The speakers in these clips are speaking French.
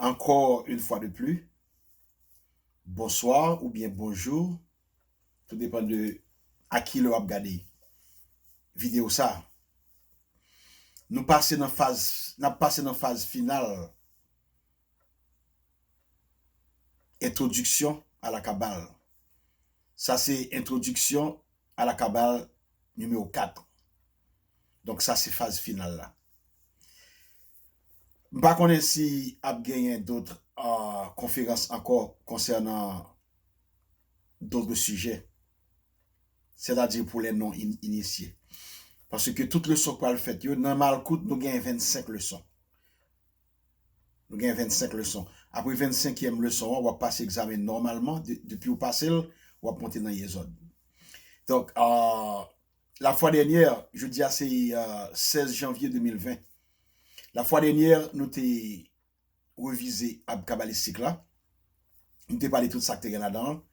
Encore une fois de plus, bonsoir ou bien bonjour, tout dépend de à qui le a regardé vidéo ça. Nous passons dans phase finale, introduction à la Kabbale. Ça c'est introduction à la Kabbale numéro 4. Donc ça c'est phase finale là. Pas connaître si a gagné d'autres conférences encore concernant d'autres sujets, c'est-à-dire pour les non initiés. Parce que toute leçon qu'on a fait, dans Malkout, nous avons 25 leçons. Nous avons 25 leçons. Après 25e leçon, on va passer l'examen normalement. Depuis au passé, on va monter dans Yézod. Donc, la fois dernière, je dis c'est 16 janvier 2020. La fois dernière, nous avons révisé Ab Kabbalistique là. Nous avons parlé de tout ça que là-dedans.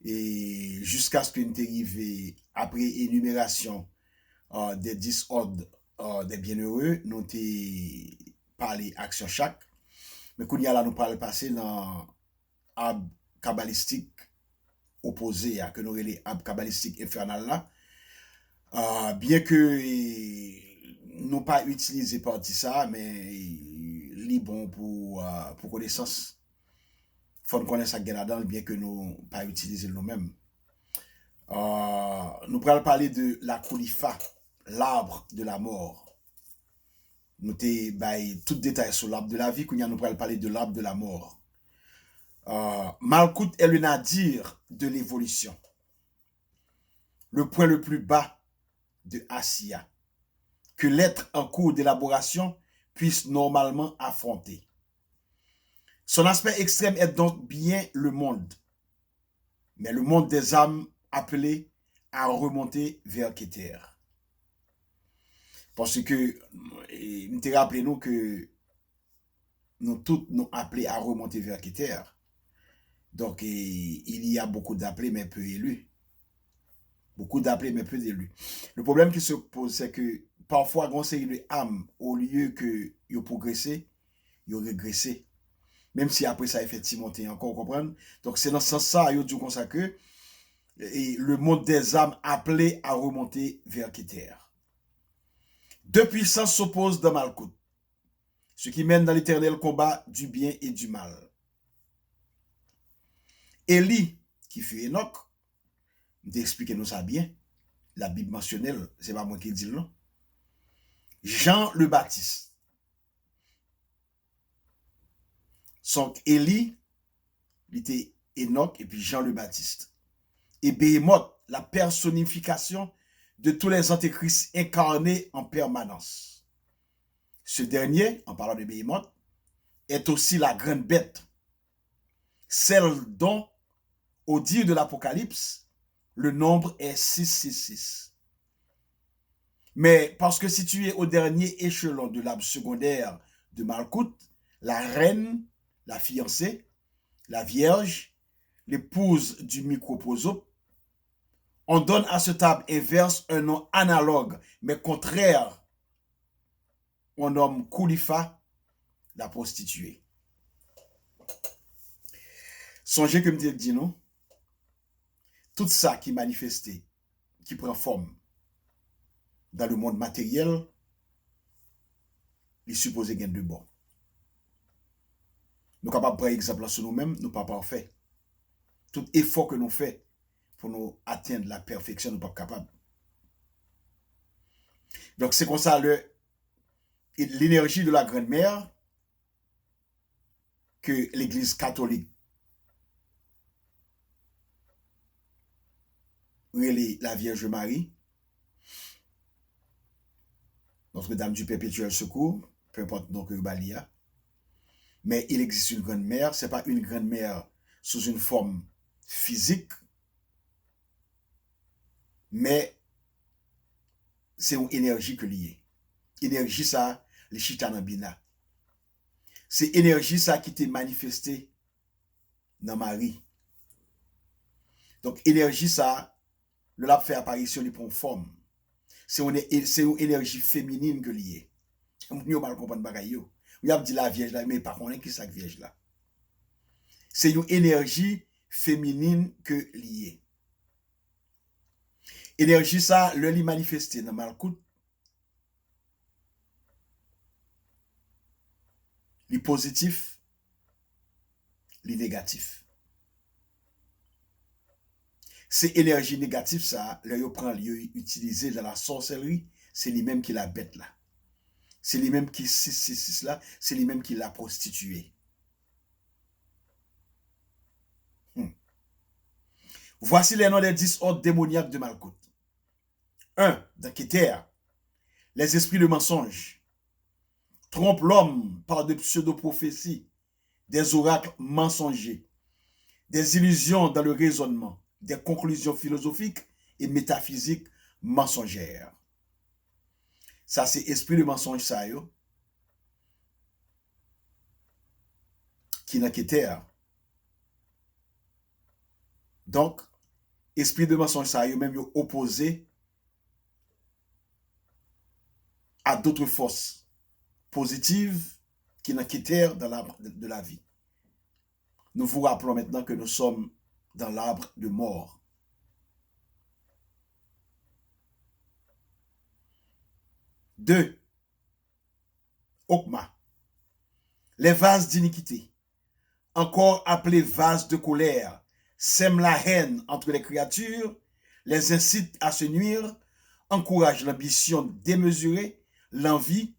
Et jusqu'à ce que nous arrivions après énumération des 10 ordres des bienheureux, nous avons parlé action chaque. Mais quand là, nous parlons passer dans ab kabbalistique opposé à que nous les ab kabbalistique infernal là. Bien que nous pas utilisé partie ça, mais li bon pour connaissance. Faut connaître ça là-dedans, bien que nous pas utiliser nous-mêmes. Nous allons parler de la Koulifa, l'arbre de la mort. Nous avons tout détail sur l'arbre de la vie, nous allons parler de l'arbre de la mort. Malkout est le nadir de l'évolution. Le point le plus bas de Asiya, que l'être en cours d'élaboration puisse normalement affronter. Son aspect extrême est donc bien le monde, mais le monde des âmes appelé à remonter vers Keter. Parce que, nous te rappelons que nous tous nous appelés à remonter vers Keter. Donc, il y a beaucoup d'appelés, mais peu élus. Beaucoup d'appelés, mais peu d'élus. Le problème qui se pose, c'est que parfois, conseiller de âme, au lieu que ils progressé, ils régressé. Même si après ça, effectivement, tu encore comprendre. Donc, c'est dans ce sens-là, ils dit comme ça que le monde des âmes appelé à remonter vers Keter. Deux puissances s'opposent dans Malkout, ce qui mène dans l'éternel combat du bien et du mal. Élie, qui fut Enoch, d'expliquer nous ça bien, la Bible mentionnelle, c'est pas moi qui dis non. Jean le Baptiste. Son Élie, il était Enoch et puis Jean le Baptiste. Et Béhémoth, la personnification de tous les antéchrists incarnés en permanence. Ce dernier, en parlant de Béhémoth, est aussi la grande bête, celle dont, au dire de l'Apocalypse, le nombre est 666. Mais parce que situé au dernier échelon de l'arbre secondaire de Malkout, la reine, la fiancée, la vierge, l'épouse du microposope, on donne à ce table inverse un nom analogue, mais contraire. On nomme Koulifa, la prostituée. Songez que me dit non, tout ça qui est manifesté, qui prend forme dans le monde matériel, il suppose qu'il y a de bon. Nous sommes capables de prendre exemple sur nous-mêmes, nous ne sommes pas parfaits. Tout effort que nous faisons pour nous atteindre la perfection, nous ne sommes pas capables. Donc c'est comme ça l'énergie de la Grande Mère que l'Église catholique relève la Vierge Marie, Notre-Dame du Perpétuel Secours, peu importe donc Balia. Mais il existe une Grande Mère, ce n'est pas une Grande Mère sous une forme physique, mais c'est une énergie que liée. Énergie ça, les chitanambina. C'est énergie ça qui t'est manifestée dans Marie. Donc énergie ça, le lab fait apparition, il prend forme. C'est une énergie féminine que liée. On ne peut pas comprendre bagaille. Il a dit la vierge là, mais par contre, qui est vierge là? C'est une énergie féminine que liée. Énergie ça, le li manifesté dans Malkout, li positif, li négatif. C'est énergie négative ça, le yo prend lieu utilisé dans la sorcellerie, c'est lui-même qui la bête là. C'est lui-même qui 666 là, c'est lui-même qui l'a prostituée. Voici les noms des 10 ordres démoniaques de Malkout. 1. Dans Keter, les esprits de mensonge trompent l'homme par de pseudo-prophéties, des oracles mensongers, des illusions dans le raisonnement, des conclusions philosophiques et métaphysiques mensongères. Ça, c'est esprit de mensonge, ça, yo, qui n'a Keter. Donc, esprit de mensonge, ça, yo, même yo opposé à d'autres forces positives qui n'ont Keter dans l'arbre de la vie. Nous vous rappelons maintenant que nous sommes dans l'arbre de mort. Deux, Okma, les vases d'iniquité, encore appelés vases de colère, sèment la haine entre les créatures, les incitent à se nuire, encouragent l'ambition démesurée, l'envie,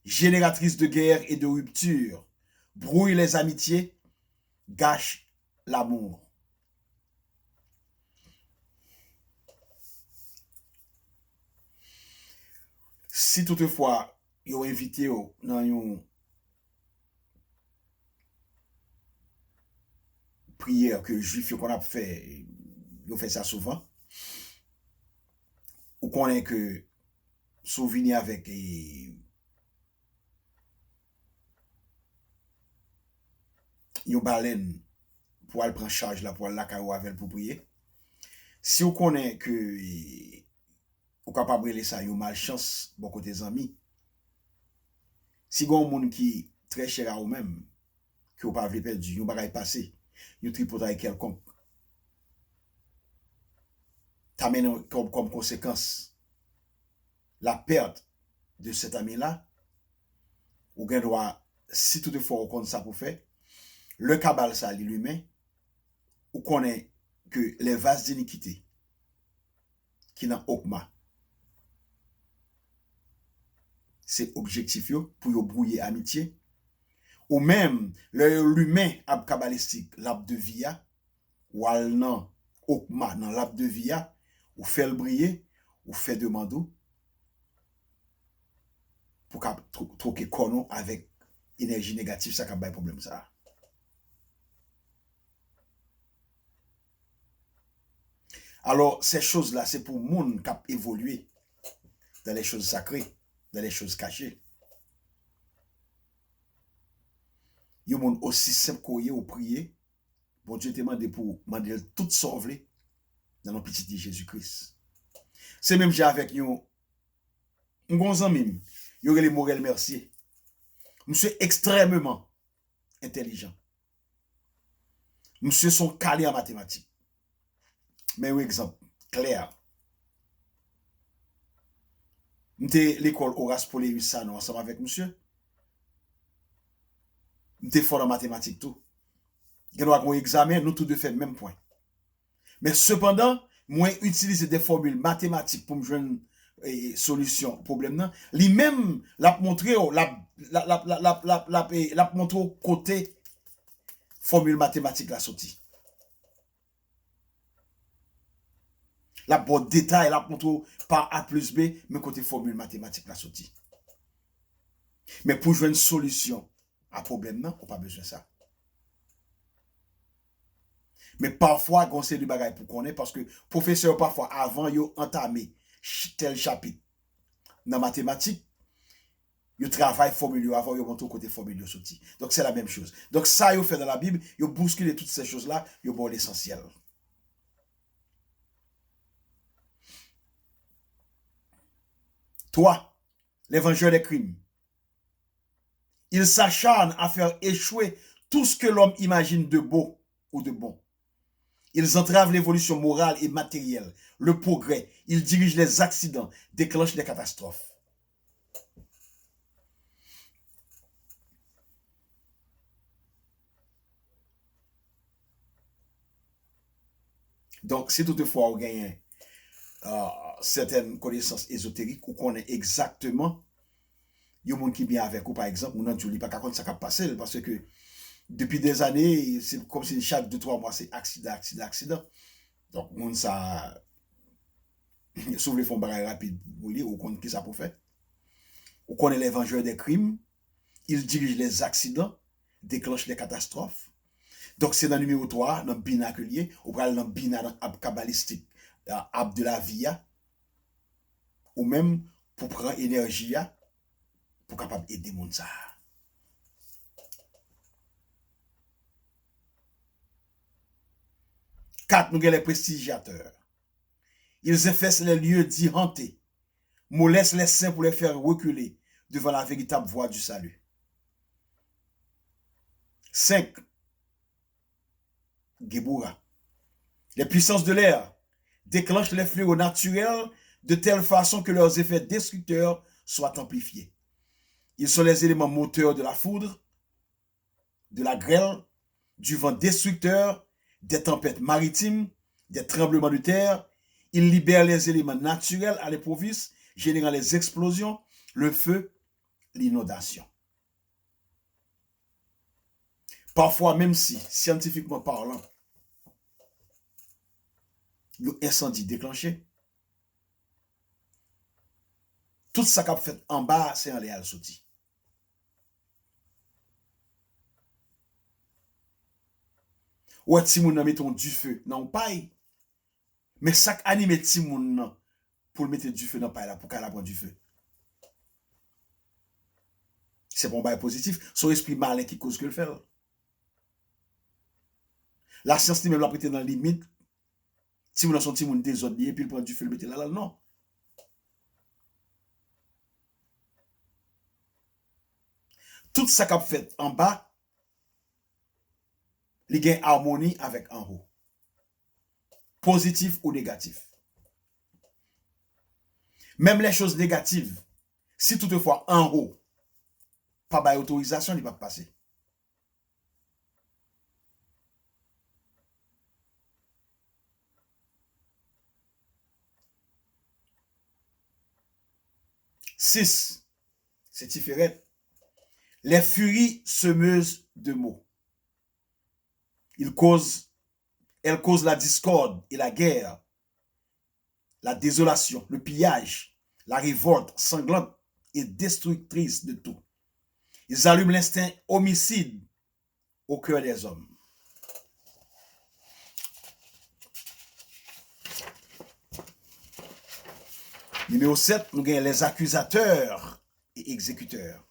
génératrice de guerre et de rupture, brouille les amitiés, gâche l'amour. Si toutefois, yo invité dans une prière que juif qu'on a fait, yo fait ça souvent, ou qu'on est que souvenir avec une baleine pour aller prendre charge là pour aller la avec pour prier. Si on connaît que ou capable de ça, une malchance beaucoup des amis. Si gon monde qui très cher à vous même que vous pas perdu, yon bagay passé, yon tripotaille quelconque. T'amène comme conséquence la perte de cet ami-là, ou gen droit, si toutefois on compte ça pour faire, le cabal ça lui-même, ou connaît que les vases d'iniquité qui n'ont Okma, c'est objectif yo, pour yo brouiller amitié, ou même l'humain ab kabbalistique, l'ab de via, ou al nan Okma, nan l'ab de via, ou fait le briller, ou fait demander, pour qu'à troquer kono avec énergie négative, ça n'a pas de problème ça. Alors, ces choses-là, c'est pour monde qui a évolué dans les choses sacrées, dans les choses cachées. Il y a monde aussi simple qu'on ou prier, bon Dieu te demande pour demander tout sauver dans notre petit dit Jésus-Christ. C'est même j'ai avec un bon ami, il y aurait les Morel Mercier. Monsieur extrêmement intelligent. Monsieur sont calés en mathématiques. Mais un exemple clair. M'était l'école Horace Poléus Sano ensemble avec monsieur. M'était fort en mathématiques tout. Il y a un examen, nous tous deux fait le même point. Mais cependant, moi utiliser des formules mathématiques pour me joindre solution au problème. Lui-même l'a montré, l'a montré au côté formule mathématique la sortie. La bonne détail, la montré par A plus B, mais côté formule mathématique la sortie. Mais pour jouer une solution à problème, non, on n'a pas besoin de ça. Mais parfois, on sait du bagage pour connaître, parce que professeur, parfois, avant, yo entamé tel chapitre dans mathématiques, yo travaille formule avant, yo montre côté formule sorti. Donc, c'est la même chose. Donc, ça, yo fait dans la Bible, yo bouscule toutes ces choses-là, yo bon l'essentiel. Toi, l'évangile des crimes, Ils s'acharnent à faire échouer tout ce que l'homme imagine de beau ou de bon. Ils entravent l'évolution morale et matérielle, le progrès. Ils dirigent les accidents, déclenchent les catastrophes. Donc, si toutefois on gagne certaines connaissances ésotériques ou qu'on est exactement, il y a des gens qui viennent avec vous, par exemple, on n'a pas qu'à ça qui passé parce que depuis des années, c'est comme si chaque 2-3 mois, c'est accident, accident, accident. Donc, on ça, sauf les fonds barrages rapides, vous voyez, on connaît qui ça pour faire. On connaît les vengeurs des crimes, ils dirigent les accidents, déclenchent les catastrophes. Donc, c'est dans le numéro 3, dans le binaculier, on parle dans le binaire kabbalistique, ab de la vie, ou même pour prendre énergie, pour capable aider les gens. 4, nous avons les prestigiateurs. Ils infestent les lieux dits hantés, molestent les saints pour les faire reculer devant la véritable voie du salut. 5. Gebura. Les puissances de l'air déclenchent les fléaux naturels de telle façon que leurs effets destructeurs soient amplifiés. Ils sont les éléments moteurs de la foudre, de la grêle, du vent destructeur, des tempêtes maritimes, des tremblements de terre. Ils libèrent les éléments naturels à l'improviste, générant les explosions, le feu, l'inondation. Parfois, même si, scientifiquement parlant, l'incendie déclenché, tout ça qu'a fait en bas, c'est en l'air sauté. Ou si moun nan mettons du feu dans paille, mais chaque animé ti moun nan pour mettre du feu dans paille là pour qu'elle prenne du feu. C'est bon bail positif, son esprit malin qui cause que le fait. La science même l'a prêté dans limite. Si moun nan son ti moun désordre puis il prend du feu le mettre là non. Tout ça qu'a fait en bas, il y a une harmonie avec en haut. Positif ou négatif. Même les choses négatives, si toutefois en haut, pas by autorisation, il ne va pas passer. Six, c'est différent. Les furies semeuses de mots. Elles causent la discorde et la guerre, la désolation, le pillage, la révolte sanglante et destructrice de tout. Ils allument l'instinct homicide au cœur des hommes. Numéro 7, nous avons les accusateurs et exécuteurs.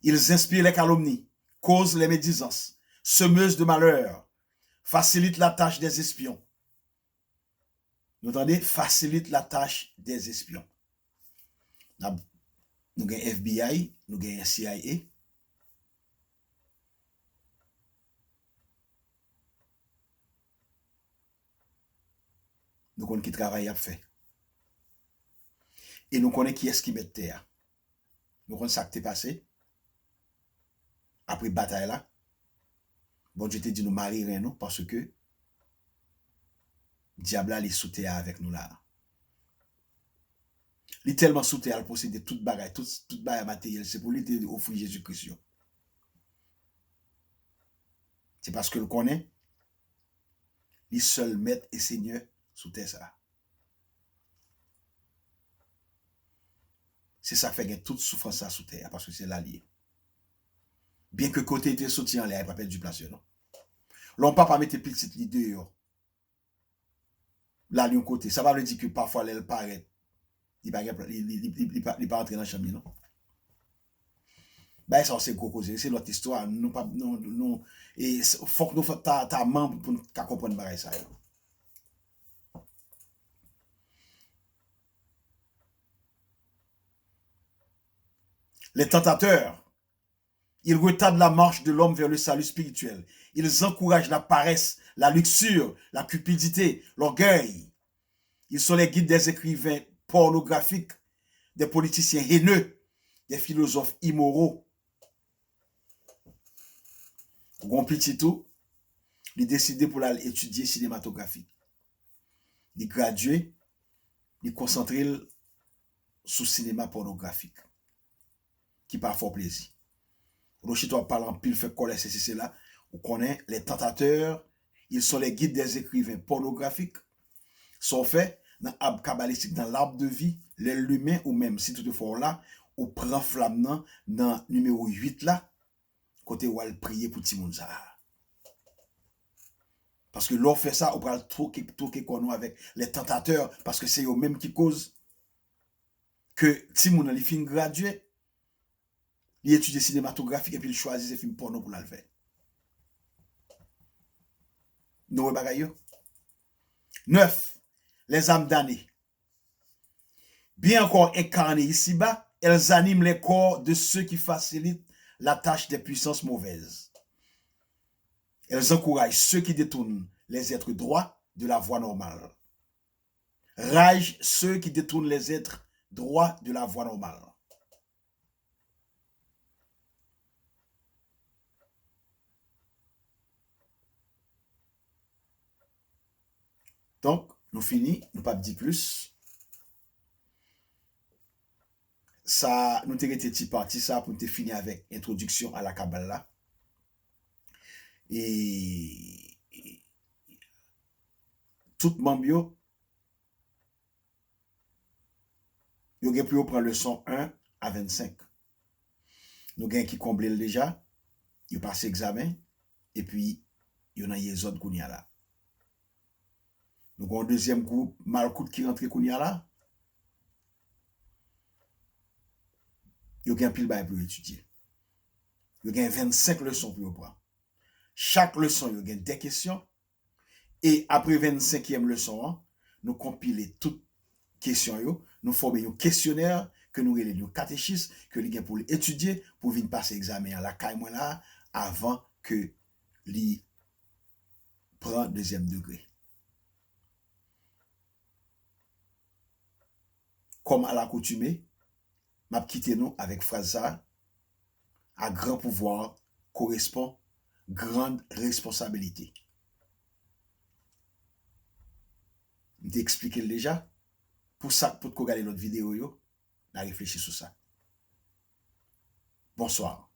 Ils inspirent les calomnies, causent les médisances, semeuses de malheur, facilitent la tâche des espions. Vous entendez? Facilite la tâche des espions. Nous avons FBI, nous avons CIA. Nous connaissons qui travaille à faire. Et nous connaissons qui est-ce qui met terre. Nous connaissons ça qui est passé. Après la bataille là. Bon Dieu te dit nous marier nous parce que diable est sous terre avec nous là. Il est tellement sous terre, il possède toute bagaille, toute bagaille matérielle. C'est pour lui te offrir Jésus-Christ. C'est parce que le connaît. Il est seul maître et seigneur sous terre ça. C'est ça qui fait gagner toute souffrance sous terre parce que c'est l'allié. Bien que côté était soutien, il n'y a pas perdu du place, non? L'on pas mettre petite l'idée là d'un côté. Ça va le dire que parfois elle paraît. Il ne pas entrer dans la chambre, non? Ben ça c'est gros cause, c'est notre histoire. Nous pas non et faut que nous fassions ta membre pour comprendre pareil ça. Les tentateurs Ils retardent la marche de l'homme vers le salut spirituel. Ils encouragent la paresse, la luxure, la cupidité, l'orgueil. Ils sont les guides des écrivains pornographiques, des politiciens haineux, des philosophes immoraux. Gon petit tout, il décidé pour aller étudier cinématographie. Il gradué, il concentré sur le cinéma pornographique, qui pas fort plaisir. Rocher toi parle en pile, fait coller c'est là. On connaît les tentateurs, ils sont les guides des écrivains pornographiques, sont faits dans l'arbre kabbalistique, dans l'arbre de vie, les l'humain, ou même si toutefois là, on prend flamme dans numéro 8 là, côté où elle prier pour Timonza. Parce que l'on fait ça, on va tout qu'on avec les tentateurs, parce que c'est eux-mêmes qui causent que Timon a fin gradué, il étudie cinématographique et puis il choisit ses films porno pour le faire. Nous bagaille. 9. Les âmes damnées. Bien encore incarnées ici-bas, elles animent les corps de ceux qui facilitent la tâche des puissances mauvaises. Elles encouragent ceux qui détournent les êtres droits de la voie normale. Rage ceux qui détournent les êtres droits de la voie normale. Donc, nous finissons, nous pas dit plus. Ça, nous t'ai été parti ça pour te finir avec introduction à la Kabbalah. Et tout membre yo gen pu prendre leçon 1 à 25. Nous gen qui comblé déjà, yo passe examen et puis yo nan yezod kounya là. Nous avons un deuxième groupe malkout qui rentre kounya là. Yo gen pile bay pour étudier. Yo gen 25 leçons pour prendre. Chaque leçon yo gen des questions et après 25e leçon, nous compiler toutes questions yo, nous former un questionnaire que nous relève catéchisme que li gen pour étudier pour venir passer examen à la caille là avant que li prend deuxième degré. Comme à l'accoutumée, m'a quitté nous avec phrase ça, à grand pouvoir correspond grande responsabilité. Je t'ai expliqué déjà. Pour ça, pour regarder notre vidéo, on a réfléchi sur ça. Bonsoir.